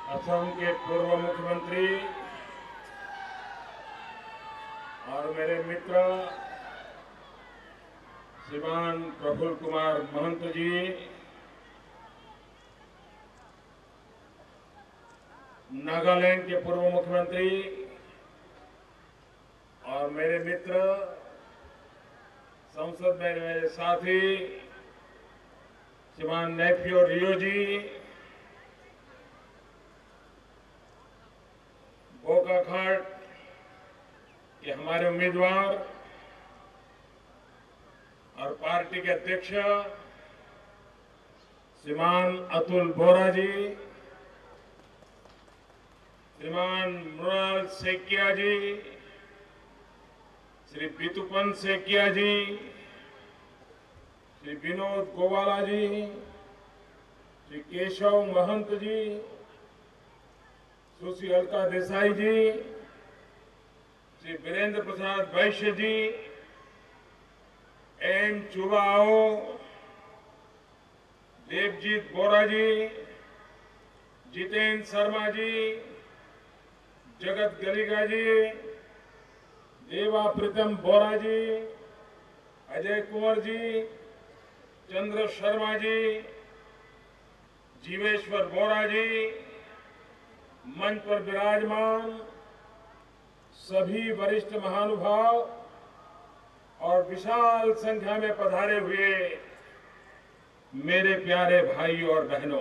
असम के पूर्व मुख्यमंत्री और मेरे मित्र श्रीमान प्रफुल्ल कुमार महंत जी, नागालैंड के पूर्व मुख्यमंत्री और मेरे मित्र संसद में मेरे साथी श्रीमान नेफ्यू रियो जी, बोकाखाट के हमारे उम्मीदवार और पार्टी के अध्यक्ष श्रीमान अतुल बोरा जी, श्रीमान मृणाल सेकिया जी, श्री बितुपन सेकिया जी, श्री विनोद गोवाला जी, श्री केशव महंत जी, सुश्री अलका देसाई जी, श्री वीरेंद्र प्रसाद वैश्य जी, एन चुबाओ, देवजीत बोरा जी, जितेंद्र शर्मा जी, जगत गलीगा जी, देवा प्रीतम बोरा जी, अजय कुंवर जी, चंद्र शर्मा जी, जीवेश्वर बोरा जी, मंच पर विराजमान सभी वरिष्ठ महानुभाव और विशाल संख्या में पधारे हुए मेरे प्यारे भाइयों और बहनों,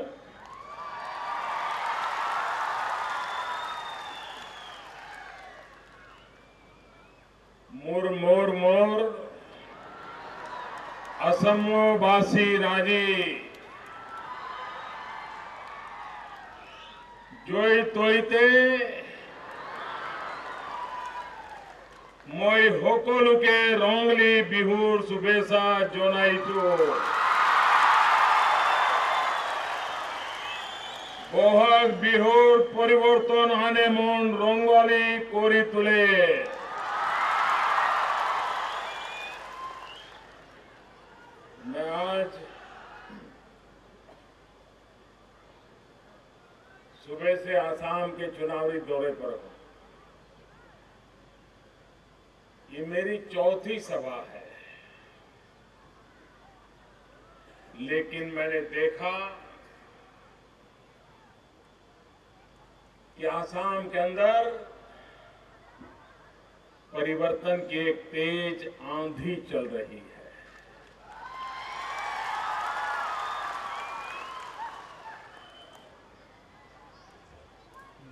मोर मोर मोर असमवासी राजी जोई तोईते मोई होकोलुके रोंगली बिहुर सुबेसा जोनाइचो बोहग बिहुर परिवर्तन आने मन रंगोली कोरी तुले। मैं आज सुबह से आसाम के चुनावी दौरे पर हूं। ये मेरी चौथी सभा है, लेकिन मैंने देखा कि आसाम के अंदर परिवर्तन की एक तेज आंधी चल रही है।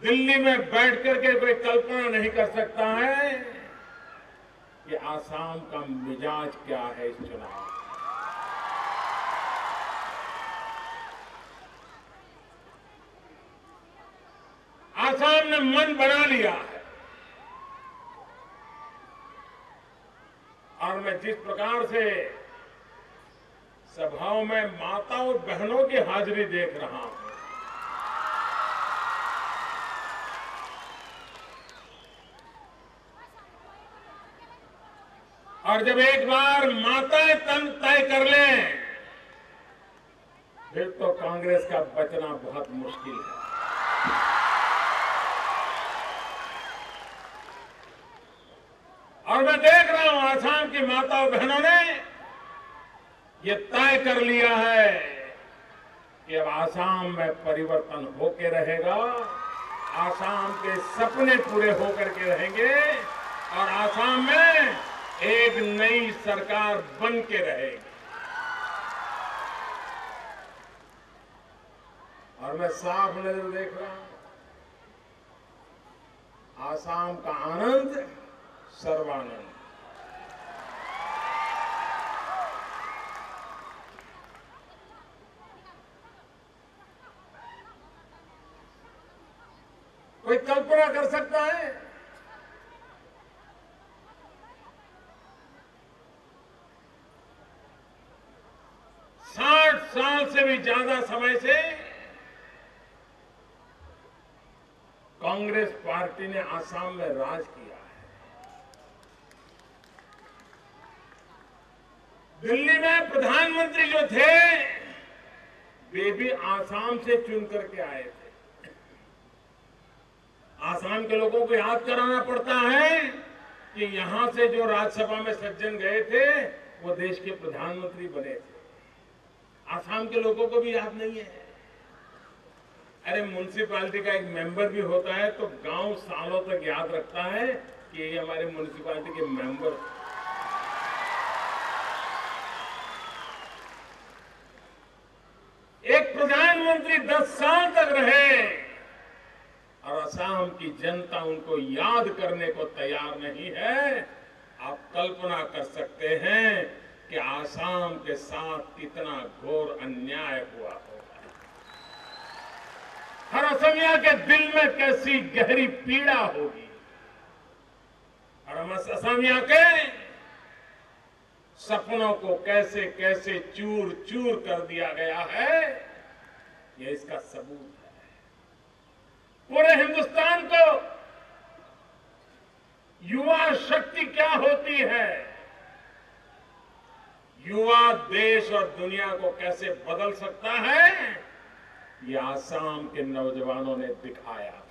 दिल्ली में बैठ करके कोई कल्पना नहीं कर सकता है कि आसाम का मिजाज क्या है इस चुनाव में। आसाम ने मन बना लिया है और मैं जिस प्रकार से सभाओं में माताओं बहनों की हाजिरी देख रहा हूं, और जब एक बार माताएं तन तय कर लें, फिर तो कांग्रेस का बचना बहुत मुश्किल है। और मैं देख रहा हूं आसाम की माताओं बहनों ने ये तय कर लिया है कि अब आसाम में परिवर्तन होके रहेगा, आसाम के सपने पूरे होकर के रहेंगे और आसाम में एक नई सरकार बन के रहेगी। और मैं साफ नजर देख रहा हूं, आसाम का आनंद सर्वानंद। कोई कल्पना कर सकता है 60 साल से भी ज्यादा समय से कांग्रेस पार्टी ने आसाम में राज किया है। दिल्ली में प्रधानमंत्री जो थे वे भी आसाम से चुन करके आए थे। आसाम के लोगों को याद कराना पड़ता है कि यहां से जो राज्यसभा में सज्जन गए थे वो देश के प्रधानमंत्री बने थे। आसाम के लोगों को भी याद नहीं है। अरे म्युनिसिपैलिटी का एक मेंबर भी होता है तो गांव सालों तक याद रखता है कि ये हमारे म्युनिसिपैलिटी के मेंबर। एक प्रधानमंत्री 10 साल तक रहे और असम की जनता उनको याद करने को तैयार नहीं है। आप कल्पना कर सकते हैं कि असम के साथ कितना घोर अन्याय हुआ होगा। हर असमिया के दिल में कैसी गहरी पीड़ा होगी और हम असमिया के सपनों को कैसे कैसे चूर चूर कर दिया गया है, यह इसका सबूत है। पूरे हिंदुस्तान को युवा शक्ति क्या होती है, युवा देश और दुनिया को कैसे बदल सकता है, ये आसाम के नौजवानों ने दिखाया था।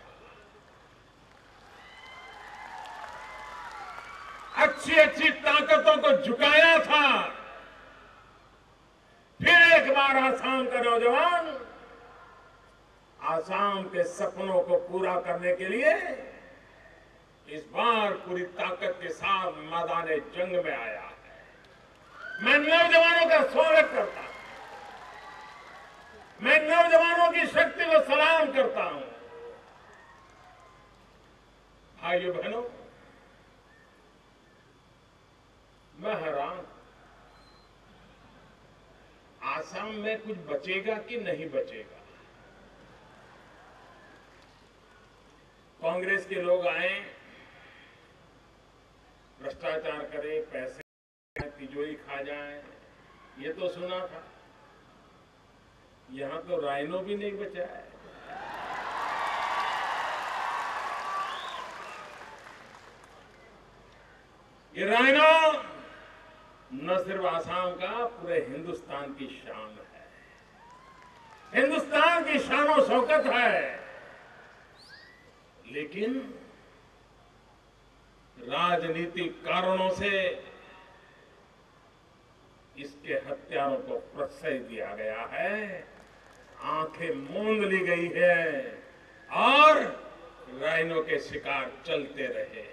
अच्छी अच्छी ताकतों को झुकाया था। फिर एक बार आसाम का नौजवान आसाम के सपनों को पूरा करने के लिए इस बार पूरी ताकत के साथ मैदान जंग में आया है। मैं नौजवानों का स्वागत करता हूं। मैं नौजवानों की शक्ति को सलाम करता हूं। भाइयों बहनों, मैं हैरान, आसाम में कुछ बचेगा कि नहीं बचेगा। कांग्रेस के लोग आए, भ्रष्टाचार करें, पैसे तिजोरी खा जाए, ये तो सुना था। यहां तो राइनो भी नहीं बचा है। ये राइनो न सिर्फ आसाम का, पूरे हिंदुस्तान की शान है। हिंदुस्तान की शान और शौकत है। लेकिन राजनीतिक कारणों से इसके हत्यारों को प्रश्रय दिया गया है, आंखें मूंद ली गई है और राइनो के शिकार चलते रहे हैं।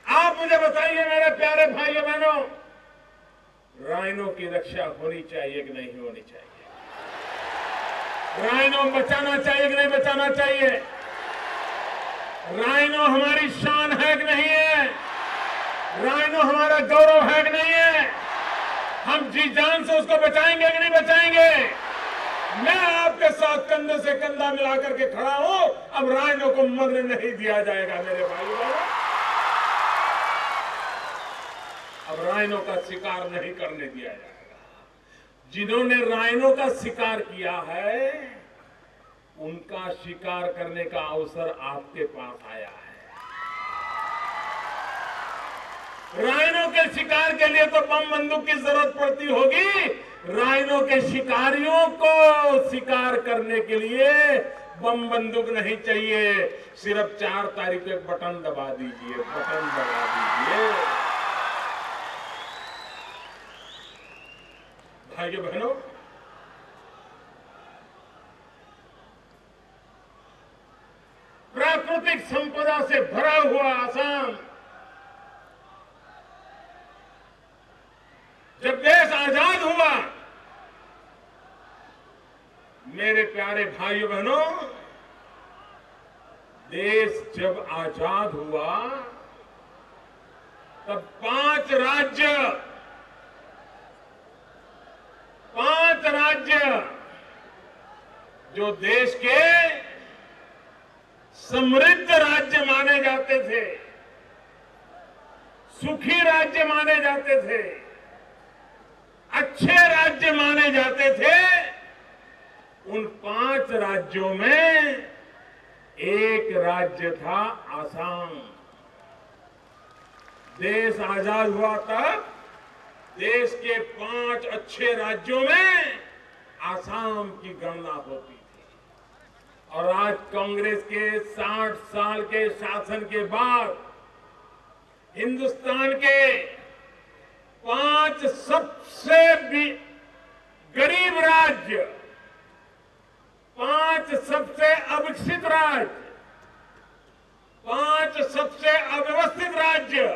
आप मुझे बताइए मेरे प्यारे भाइयों बहनों, राइनो की रक्षा होनी चाहिए कि नहीं होनी चाहिए? राइनो बचाना चाहिए कि नहीं बचाना चाहिए? राइनो हमारी शान है कि नहीं है? राइनो हमारा गौरव है कि नहीं है? हम जी जान से उसको बचाएंगे कि नहीं बचाएंगे? मैं आपके साथ कंधे से कंधा मिलाकर के खड़ा हूं। अब राइनो को मरने नहीं दिया जाएगा मेरे भाइयों बहनों। अब राइनो का शिकार नहीं करने दिया जाएगा। जिन्होंने राइनो का शिकार किया है, उनका शिकार करने का अवसर आपके पास आया है। राइनो के शिकार के लिए तो बम बंदूक की जरूरत पड़ती होगी। राइनो के शिकारियों को शिकार करने के लिए बम बंदूक नहीं चाहिए। सिर्फ 4 तारीख को एक बटन दबा दीजिए, बटन दबा दीजिए। भाइयों बहनों, प्राकृतिक संपदा से भरा हुआ आसाम, जब देश आजाद हुआ, मेरे प्यारे भाइयों बहनों, देश जब आजाद हुआ तब 5 राज्य जो देश के समृद्ध राज्य माने जाते थे, सुखी राज्य माने जाते थे, अच्छे राज्य माने जाते थे, उन 5 राज्यों में एक राज्य था आसाम। देश आजाद हुआ तब देश के 5 अच्छे राज्यों में आसाम की गणना होती थी और आज कांग्रेस के 60 साल के शासन के बाद हिंदुस्तान के 5 सबसे गरीब राज्य, 5 सबसे अविकसित राज्य, 5 सबसे अव्यवस्थित राज्य,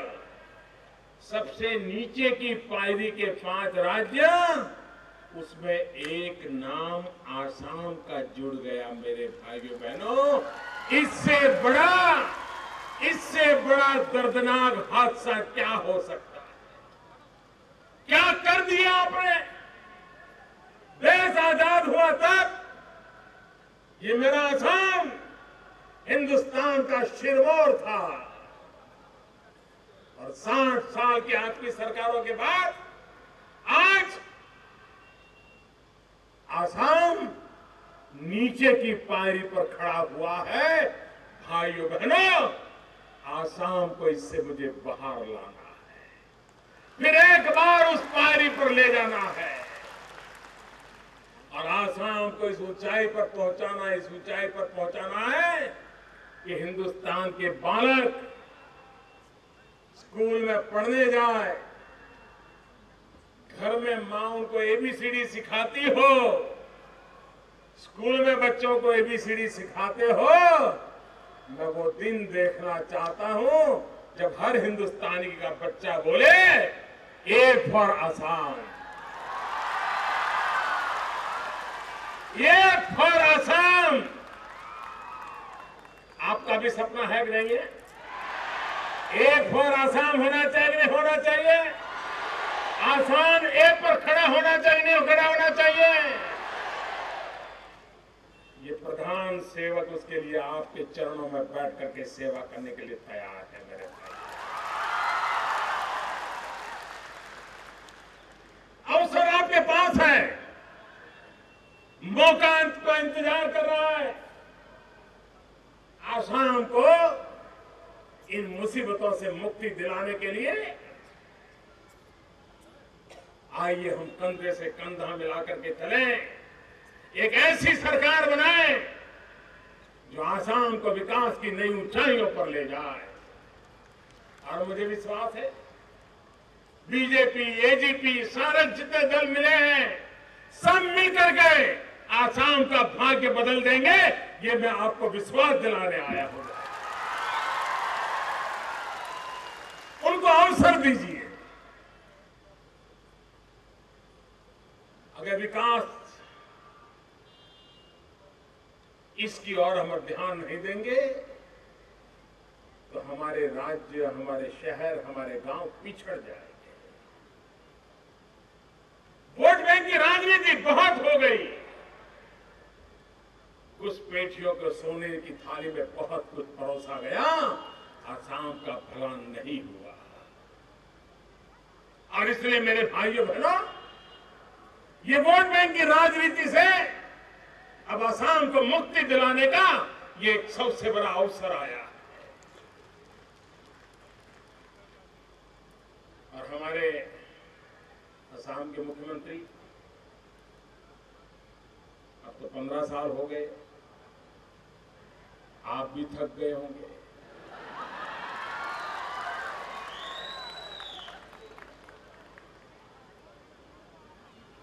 सबसे नीचे की पायरी के 5 राज्य, उसमें एक नाम आसाम का जुड़ गया। मेरे भाइयों बहनों, इससे बड़ा दर्दनाक हादसा क्या हो सकता है? क्या कर दिया आपने? देश आजाद हुआ तब ये मेरा आसाम हिंदुस्तान का शिरमौर था, और 60 साल की आपकी सरकारों के बाद आज आसाम नीचे की पायरी पर खड़ा हुआ है। भाइयों बहनों, आसाम को इससे मुझे बाहर लाना है, फिर एक बार उस पायरी पर ले जाना है और आसाम को इस ऊंचाई पर पहुंचाना है कि हिंदुस्तान के बालक स्कूल में पढ़ने जाए, घर में मां उनको एबीसीडी सिखाती हो, स्कूल में बच्चों को एबीसीडी सिखाते हो। मैं वो दिन देखना चाहता हूं जब हर हिंदुस्तानी का बच्चा बोले A for Assam, A for Assam. आपका भी सपना है कि नहीं है? ए फॉर आसाम होना चाहिए, नहीं होना चाहिए? आसान ए पर खड़ा होना चाहिए, नहीं खड़ा होना चाहिए? ये प्रधान सेवक उसके लिए आपके चरणों में बैठ करके सेवा करने के लिए तैयार है। मेरे भाई, अवसर आपके पास है, मौका का इंतजार कर रहा है। आसाम को इन मुसीबतों से मुक्ति दिलाने के लिए आइए हम कंधे से कंधा मिलाकर के चलें, एक ऐसी सरकार बनाएं जो आसाम को विकास की नई ऊंचाइयों पर ले जाए। और मुझे विश्वास है बीजेपी, एजीपी, सारे जितने दल मिले हैं, सब मिलकर के आसाम का भाग्य बदल देंगे, ये मैं आपको विश्वास दिलाने आया हूं। उनको अवसर दीजिए। अगर विकास इसकी ओर हम ध्यान नहीं देंगे तो हमारे राज्य, हमारे शहर, हमारे गांव पिछड़ जाएंगे। वोट बैंक की राजनीति बहुत हो गई, घुसपैठियों को सोने की थाली में बहुत कुछ परोसा गया, आसाम का भला नहीं हुआ। और इसलिए मेरे भाइयों बहनों, ये वोट बैंक की राजनीति से अब आसाम को मुक्ति दिलाने का ये एक सबसे बड़ा अवसर आया है। और हमारे आसाम के मुख्यमंत्री, अब तो 15 साल हो गए, आप भी थक गए होंगे।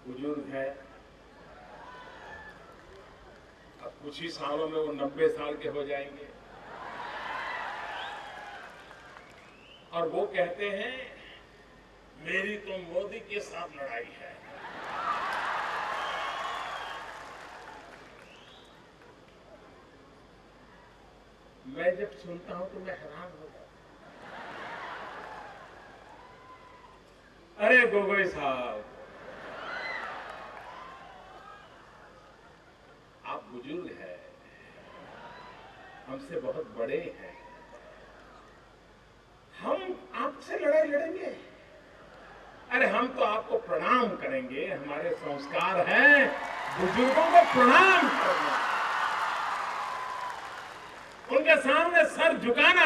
बुजुर्ग है, अब कुछ ही सालों में वो 90 साल के हो जाएंगे और वो कहते हैं मेरी तो मोदी के साथ लड़ाई है। मैं जब सुनता हूं तो मैं हैरान हो जाता हूं। अरे गोगोई साहब, आप बुजुर्ग हैं, हमसे बहुत बड़े हैं, हम आपसे लड़ाई लड़ेंगे? अरे हम तो आपको प्रणाम करेंगे, हमारे संस्कार हैं बुजुर्गों को प्रणाम करना, उनके सामने सर झुकाना,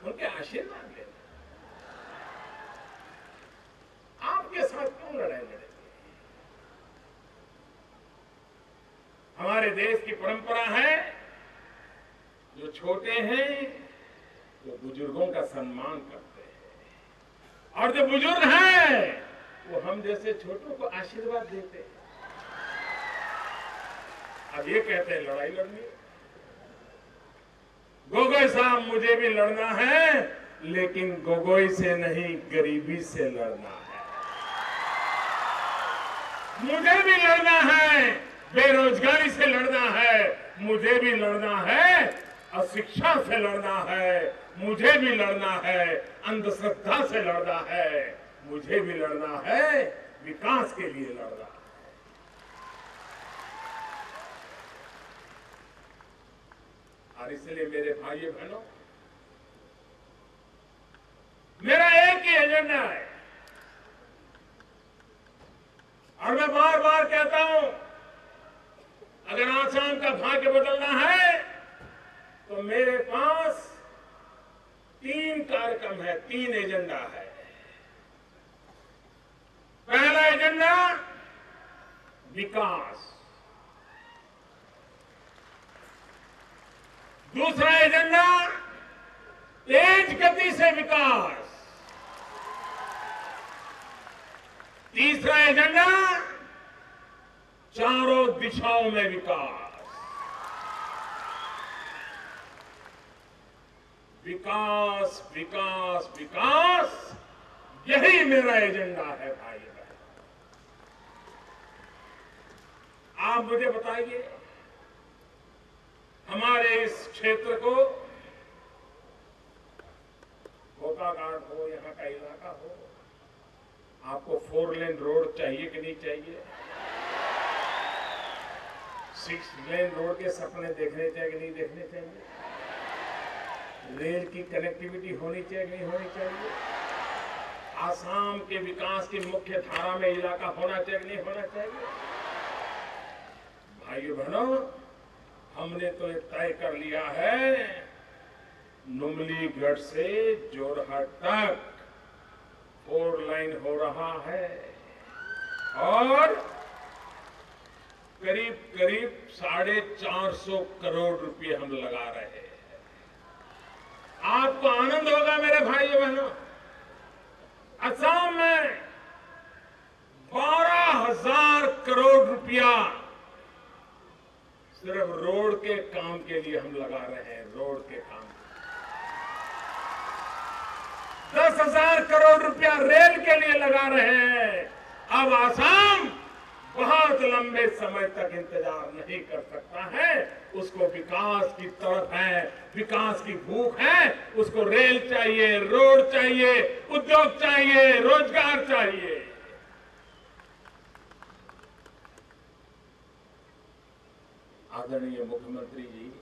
उनके आशीर्वाद लेना। आपके साथ क्यों लड़ाई लड़ेंगे? हमारे देश की परंपरा है, जो छोटे हैं वो बुजुर्गों का सम्मान करते हैं और जो बुजुर्ग हैं वो हम जैसे छोटों को आशीर्वाद देते हैं। अब ये कहते हैं लड़ाई लड़नी। गोगोई साहब, मुझे भी लड़ना है, लेकिन गोगोई से नहीं, गरीबी से लड़ना है। मुझे भी लड़ना है, बेरोजगारी से लड़ना है, मुझे भी लड़ना है, अशिक्षा से लड़ना है, मुझे भी लड़ना है, अंधश्रद्धा से लड़ना है, मुझे भी लड़ना है, विकास के लिए लड़ना है। और इसलिए मेरे भाइयों बहनों, मेरा एक ही एजेंडा है और मैं बार बार कहता हूं, अगर आसाम का भाग्य बदलना है तो मेरे पास 3 कार्यक्रम है, 3 एजेंडा है। पहला एजेंडा विकास, दूसरा एजेंडा तेज गति से विकास, तीसरा एजेंडा चारों दिशाओं में विकास। विकास विकास विकास, यही मेरा एजेंडा है भाई बहन। आप मुझे बताइए, हमारे इस क्षेत्र को, बोकाघाट हो, यहाँ का इलाका हो, आपको 4 लेन रोड चाहिए कि नहीं चाहिए? 6 लेन रोड के सपने देखने चाहिए कि नहीं देखने चाहिए? रेल की कनेक्टिविटी होनी चाहिए कि नहीं होनी चाहिए? आसाम के विकास की मुख्य धारा में इलाका होना चाहिए कि नहीं होना चाहिए? भाइयों बहनों, हमने तो तय कर लिया है, नुमलीगढ़ से जोरहाट तक 4 लाइन हो रहा है और करीब करीब 450 करोड़ रुपए हम लगा रहे हैं। आपको आनंद होगा मेरे भाइयों बहनों, असम में 12,000 करोड़ रुपया सिर्फ रोड के काम के लिए हम लगा रहे हैं। रोड के काम 10,000 करोड़ रुपया रेल के लिए लगा रहे हैं। अब आसाम बहुत लंबे समय तक इंतजार नहीं कर सकता है, उसको विकास की तड़प है, विकास की भूख है, उसको रेल चाहिए, रोड चाहिए, उद्योग चाहिए, रोजगार चाहिए। आदरणीय मुख्यमंत्री जी,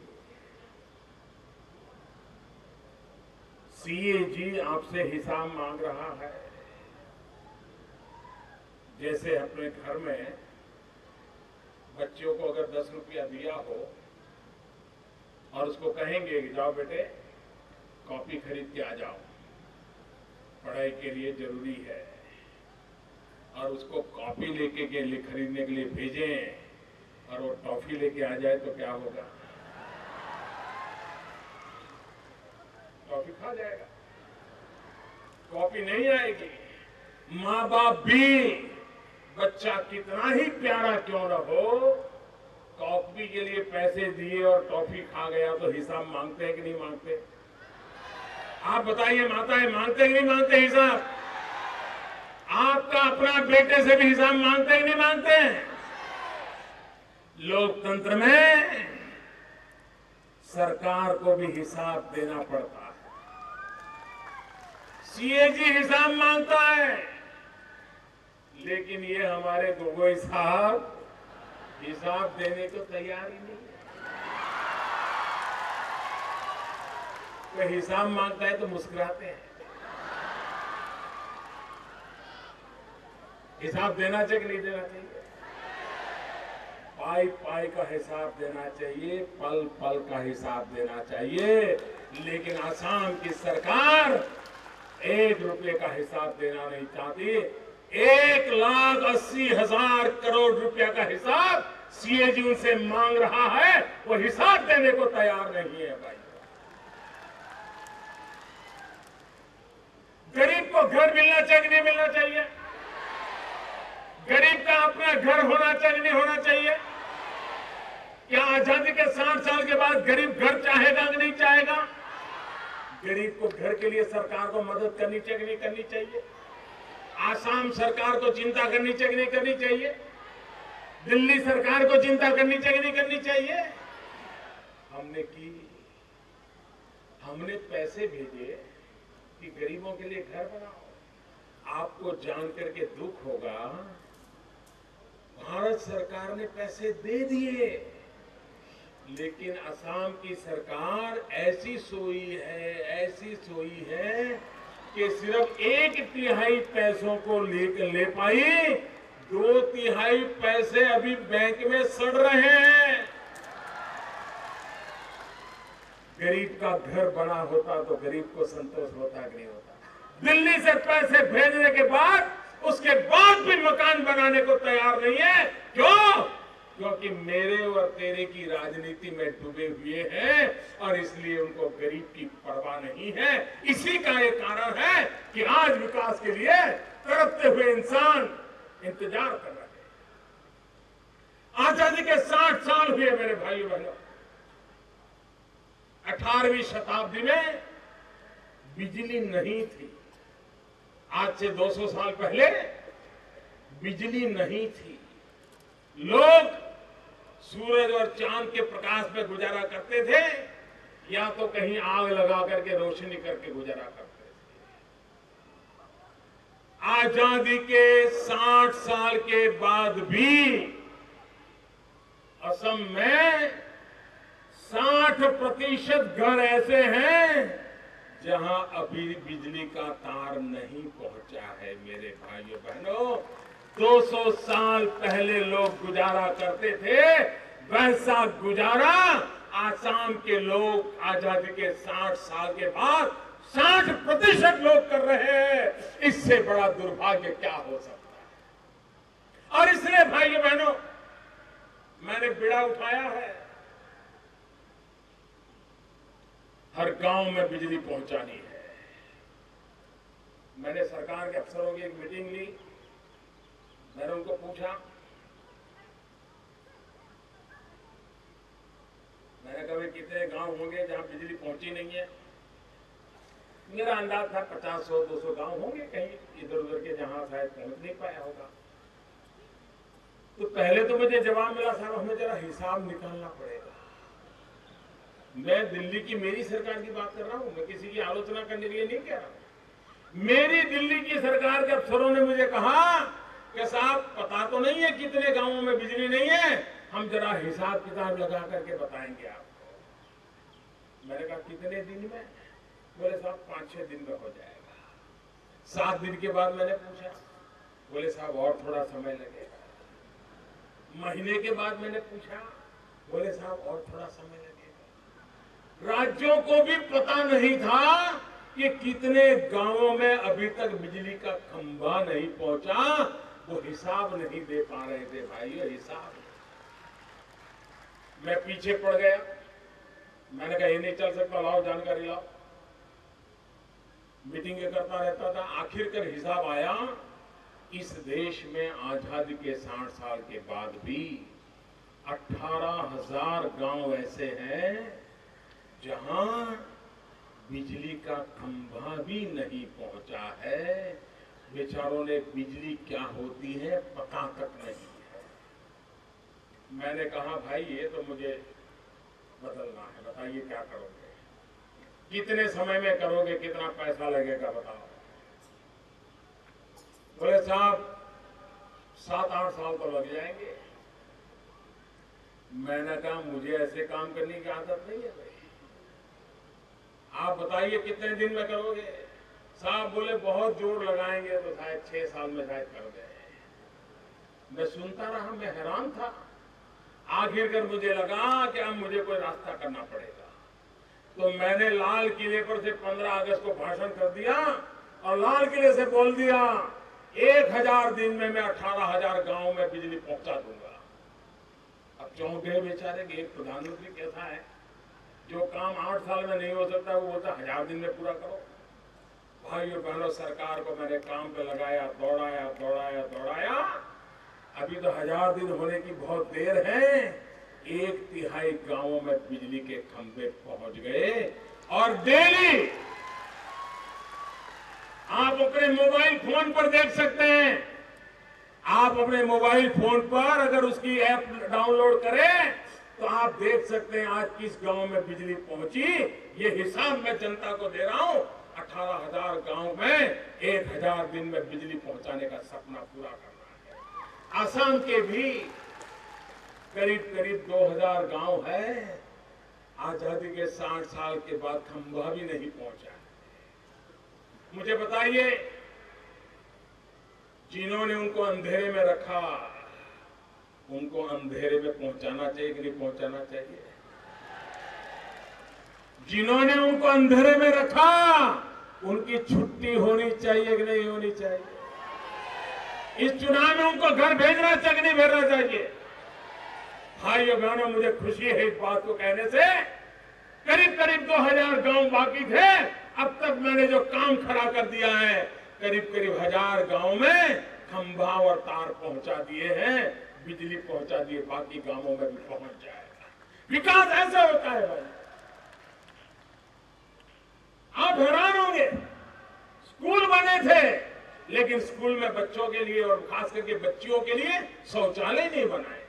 सीएजी आपसे हिसाब मांग रहा है। जैसे अपने घर में बच्चों को अगर 10 रुपया दिया हो और उसको कहेंगे कि जाओ बेटे कॉपी खरीद के आ जाओ, पढ़ाई के लिए जरूरी है, और उसको कॉपी लेके के लिए खरीदने के लिए भेजें और वो टॉफी लेके आ जाए तो क्या होगा? टॉफी खा जाएगा, कॉपी नहीं आएगी। माँ बाप भी, बच्चा कितना ही प्यारा क्यों न हो, कॉपी के लिए पैसे दिए और टॉफी खा गया तो हिसाब मांगते हैं कि नहीं मांगते? आप बताइए माताएं, मांगते हैं कि नहीं मांगते हिसाब? आपका अपना बेटे से भी हिसाब मांगते हैं कि नहीं मांगते हैं? लोकतंत्र में सरकार को भी हिसाब देना पड़ता है। सीएजी हिसाब मांगता है, लेकिन ये हमारे गोगोई साहब हिसाब देने को तैयार ही नहीं है। कोई हिसाब मांगता है तो मुस्कुराते हैं। हिसाब देना चाहिए कि नहीं देना चाहिए? पाई पाई का हिसाब देना चाहिए, पल पल का हिसाब देना चाहिए, लेकिन आसाम की सरकार 1 रुपये का हिसाब देना नहीं चाहती। 1,80,000 करोड़ रुपया का हिसाब सीएजी उनसे मांग रहा है, वो हिसाब देने को तैयार नहीं है भाई। गरीब को घर मिलना चाहिए कि नहीं मिलना चाहिए? गरीब का अपना घर होना चाहिए नहीं होना चाहिए? क्या आजादी के 60 साल के बाद गरीब घर चाहेगा कि नहीं चाहेगा? गरीब को घर के लिए सरकार को मदद करनी चाहिए कि नहीं करनी चाहिए? आसाम सरकार को चिंता करनी चाहिए कि नहीं करनी चाहिए? दिल्ली सरकार को चिंता करनी चाहिए कि नहीं करनी चाहिए? हमने की, हमने पैसे भेजे कि गरीबों के लिए घर बनाओ। आपको जानकर के दुख होगा, भारत सरकार ने पैसे दे दिए, लेकिन असम की सरकार ऐसी सोई है कि सिर्फ 1/3 पैसों को ले पाई, 2/3 पैसे अभी बैंक में सड़ रहे हैं। गरीब का घर बना होता तो गरीब को संतोष होता कि नहीं होता? दिल्ली से पैसे भेजने के बाद उसके बाद भी मकान बनाने को तैयार नहीं है। क्यों? क्योंकि मेरे और तेरे की राजनीति में डूबे हुए हैं और इसलिए उनको गरीब की परवाह नहीं है। इसी का एक कारण है कि आज विकास के लिए तड़पते हुए इंसान इंतजार कर रहे हैं। आजादी के 60 साल हुए मेरे भाइयों बहनों। 18वीं शताब्दी में बिजली नहीं थी। आज से 200 साल पहले बिजली नहीं थी। लोग सूरज और चांद के प्रकाश में गुजारा करते थे, या तो कहीं आग लगा करके रोशनी करके गुजारा करते थे। आजादी के 60 साल के बाद भी असम में 60% घर ऐसे हैं जहां अभी बिजली का तार नहीं पहुंचा है। मेरे भाइयों बहनों, 200 साल पहले लोग गुजारा करते थे, वैसा गुजारा आसाम के लोग आजादी के 60 साल के बाद 60% लोग कर रहे हैं। इससे बड़ा दुर्भाग्य क्या हो सकता है? और इसलिए भाइयों बहनों, मैंने बीड़ा उठाया है, हर गांव में बिजली पहुंचानी है। मैंने सरकार के अफसरों की एक मीटिंग ली। मैंने उनको पूछा, मैंने कहा कितने गांव होंगे जहां बिजली पहुंची नहीं है? मेरा अंदाज था 50, 100, 200 गांव होंगे कहीं इधर उधर के जहां शायद पहुंच नहीं पाया होगा। तो पहले तो मुझे जवाब मिला, साहब हमें जरा हिसाब निकालना पड़ेगा। मैं दिल्ली की मेरी सरकार की बात कर रहा हूं, मैं किसी की आलोचना करने के लिए नहीं कह रहा हूं। मेरी दिल्ली की सरकार के अफसरों ने मुझे कहा कि साहब पता तो नहीं है कितने गांवों में बिजली नहीं है, हम जरा हिसाब किताब लगा करके बताएंगे आपको। मैंने कहा कितने दिन में? बोले साहब 5-6 दिन में हो जाएगा। 7 दिन के बाद मैंने पूछा, बोले साहब और थोड़ा समय लगेगा। महीने के बाद मैंने पूछा, बोले साहब और थोड़ा समय लगेगा। राज्यों को भी पता नहीं था कि कितने गांवों में अभी तक बिजली का खंभा नहीं पहुंचा। वो हिसाब नहीं दे पा रहे थे भाइयों, हिसाब। मैं पीछे पड़ गया। मैंने कहा ये नहीं चल सकता, लाओ जानकारी लाओ। मीटिंग करता रहता था। आखिरकार हिसाब आया, इस देश में आजादी के 60 साल के बाद भी 18,000 गांव ऐसे हैं जहां बिजली का खंभा भी नहीं पहुंचा है। बेचारों ने बिजली क्या होती है पता तक नहीं है। मैंने कहा भाई ये तो मुझे बदलना है, बताइए क्या करोगे, कितने समय में करोगे, कितना पैसा लगेगा बताओ। बोले साहब 7-8 साल तो लग जाएंगे। मैंने कहा मुझे ऐसे काम करने की आदत नहीं है भाई, आप बताइए कितने दिन में करोगे। साहब बोले बहुत जोर लगाएंगे तो शायद 6 साल में शायद कर गए। मैं सुनता रहा, मैं हैरान था। आखिरकार मुझे लगा कि अब मुझे कोई रास्ता करना पड़ेगा। तो मैंने लाल किले पर से 15 अगस्त को भाषण कर दिया और लाल किले से बोल दिया 1000 दिन में मैं 18,000 गांव में बिजली पहुंचा दूंगा। अब चौंके बेचारे कि एक प्रधानमंत्री कैसा है जो काम 8 साल में नहीं हो सकता वो बोलता 1000 दिन में पूरा करो। भाइयों बहनों, सरकार को मैंने काम पे लगाया, दौड़ाया। अभी तो 1000 दिन होने की बहुत देर है। 1/3 गांवों में बिजली के खंभे पहुंच गए और डेली आप अपने मोबाइल फोन पर देख सकते हैं। आप अपने मोबाइल फोन पर अगर उसकी ऐप डाउनलोड करें तो आप देख सकते हैं आज किस गांव में बिजली पहुंची। ये हिसाब मैं जनता को दे रहा हूं। 18,000 गांव में 1000 दिन में बिजली पहुंचाने का सपना पूरा करना है। आसाम के भी करीब 2000 गांव है। आजादी के 60 साल के बाद खंभा भी नहीं पहुंचा। मुझे बताइए, जिन्होंने उनको अंधेरे में रखा उनको अंधेरे में पहुंचाना चाहिए कि नहीं पहुंचाना चाहिए? जिन्होंने उनको अंधेरे में रखा उनकी छुट्टी होनी चाहिए कि नहीं होनी चाहिए? इस चुनाव में उनको घर भेजना चाहिए कि नहीं भेजना चाहिए? भाइयों बहनों, मुझे खुशी है इस बात को कहने से। करीब 2000 गांव बाकी थे। अब तक मैंने जो काम खड़ा कर दिया है, करीब 1000 गांव में खंभा और तार पहुंचा दिए हैं, बिजली पहुंचा दिए। बाकी गांवों में भी पहुंच जाएगा। विकास ऐसा होता है भाई, आप हैरान होंगे। स्कूल बने थे लेकिन स्कूल में बच्चों के लिए और खास करके बच्चियों के लिए शौचालय नहीं बनाए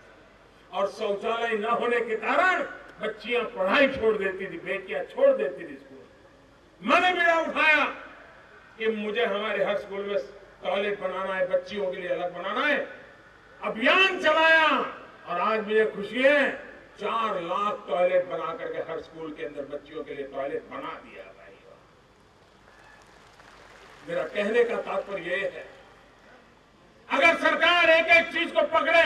और शौचालय न होने के कारण बच्चियां पढ़ाई छोड़ देती थी, बेटियां छोड़ देती थी स्कूल। मैंने बीड़ा उठाया कि मुझे हमारे हर स्कूल में टॉयलेट बनाना है, बच्चियों के लिए अलग बनाना है। अभियान चलाया और आज मुझे खुशी है 4 लाख टॉयलेट बना करके हर स्कूल के अंदर बच्चियों के लिए टॉयलेट बना दिया। मेरा कहने का तात्पर्य यह है, अगर सरकार एक चीज को पकड़े,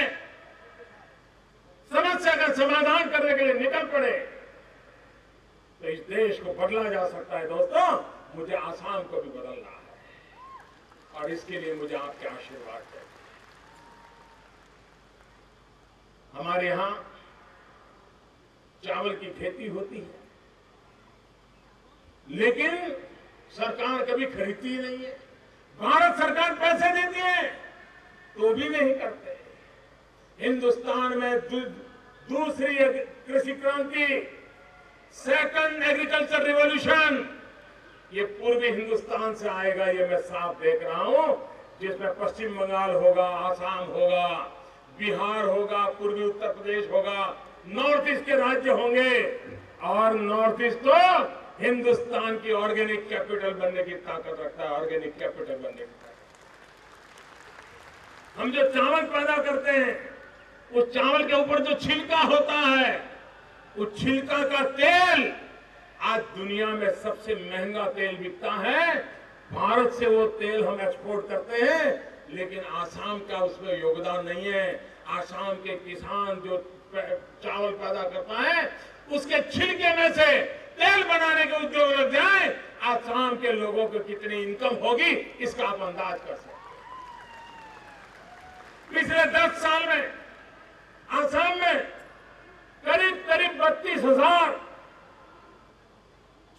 समस्या का समाधान करने के लिए निकल पड़े तो इस देश को बदला जा सकता है। दोस्तों, मुझे आसाम को भी बदलना है और इसके लिए मुझे आपके आशीर्वाद चाहिए। हमारे यहां चावल की खेती होती है लेकिन सरकार कभी खरीदती ही नहीं है। भारत सरकार पैसे देती है तो भी नहीं करते। हिंदुस्तान में दूसरी कृषि क्रांति, सेकंड एग्रीकल्चर रिवॉल्यूशन, ये पूर्वी हिंदुस्तान से आएगा, ये मैं साफ देख रहा हूं। जिसमें पश्चिम बंगाल होगा, आसाम होगा, बिहार होगा, पूर्वी उत्तर प्रदेश होगा, नॉर्थ ईस्ट के राज्य होंगे और नॉर्थ ईस्ट तो हिंदुस्तान की ऑर्गेनिक कैपिटल बनने की ताकत रखता है। ऑर्गेनिक कैपिटल बनने की ताकत। हम जो चावल पैदा करते हैं उस चावल के ऊपर जो छिलका होता है, उस छिलका का तेल आज दुनिया में सबसे महंगा तेल बिकता है। भारत से वो तेल हम एक्सपोर्ट करते हैं लेकिन आसाम का उसमें योगदान नहीं है। आसाम के किसान जो चावल पैदा करता है उसके छिलके में से तेल बनाने के उद्योग लग जाए, आसाम के लोगों को कितनी इनकम होगी इसका आप अंदाज कर सकते हैं। पिछले 10 साल में आसाम में करीब 32,000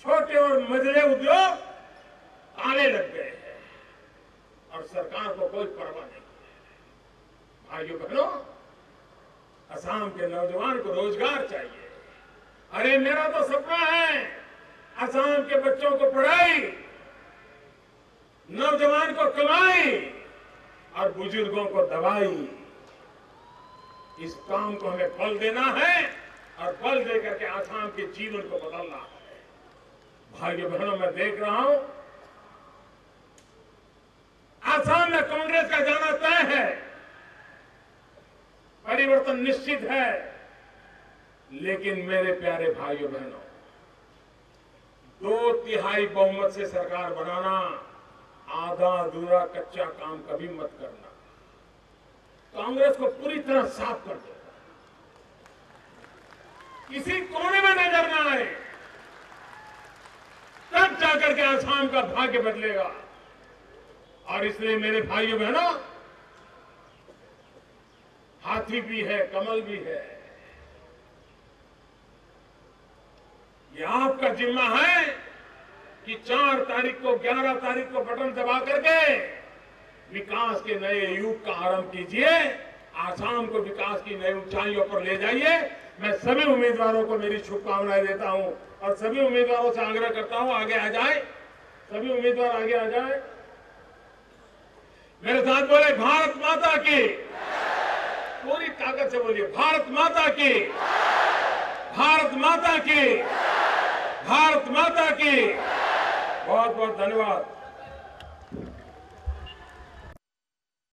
छोटे और मझले उद्योग ताले लग गए हैं और सरकार को कोई परवाह नहीं है। भाइयों बहनों, असम के नौजवान को रोजगार चाहिए। अरे मेरा तो सपना है असम के बच्चों को पढ़ाई, नौजवान को कमाई और बुजुर्गों को दवाई। इस काम को हमें बल देना है और बल देकर के असम के जीवन को बदलना है। भाइयों बहनों, मैं देख रहा हूं असम में कांग्रेस का जाना तय है, परिवर्तन निश्चित है। लेकिन मेरे प्यारे भाइयों बहनों, 2/3 बहुमत से सरकार बनाना आधा अधूरा कच्चा काम कभी मत करना। कांग्रेस को पूरी तरह साफ कर दो, किसी कोने में नजर ना आए, तब जाकर के असम का भाग्य बदलेगा। और इसलिए मेरे भाइयों बहनों, हाथी भी है, कमल भी है, ये आपका जिम्मा है कि 4 तारीख को 11 तारीख को बटन दबा करके विकास के नए युग का आरंभ कीजिए। आसाम को विकास की नई ऊंचाइयों पर ले जाइए। मैं सभी उम्मीदवारों को मेरी शुभकामनाएं देता हूं और सभी उम्मीदवारों से आग्रह करता हूं आगे आ जाए, सभी उम्मीदवार आगे आ जाए। मेरे साथ बोले भारत माता की, पूरी ताकत से बोलिए भारत माता की, भारत माता की, भारत माता की। बहुत बहुत धन्यवाद।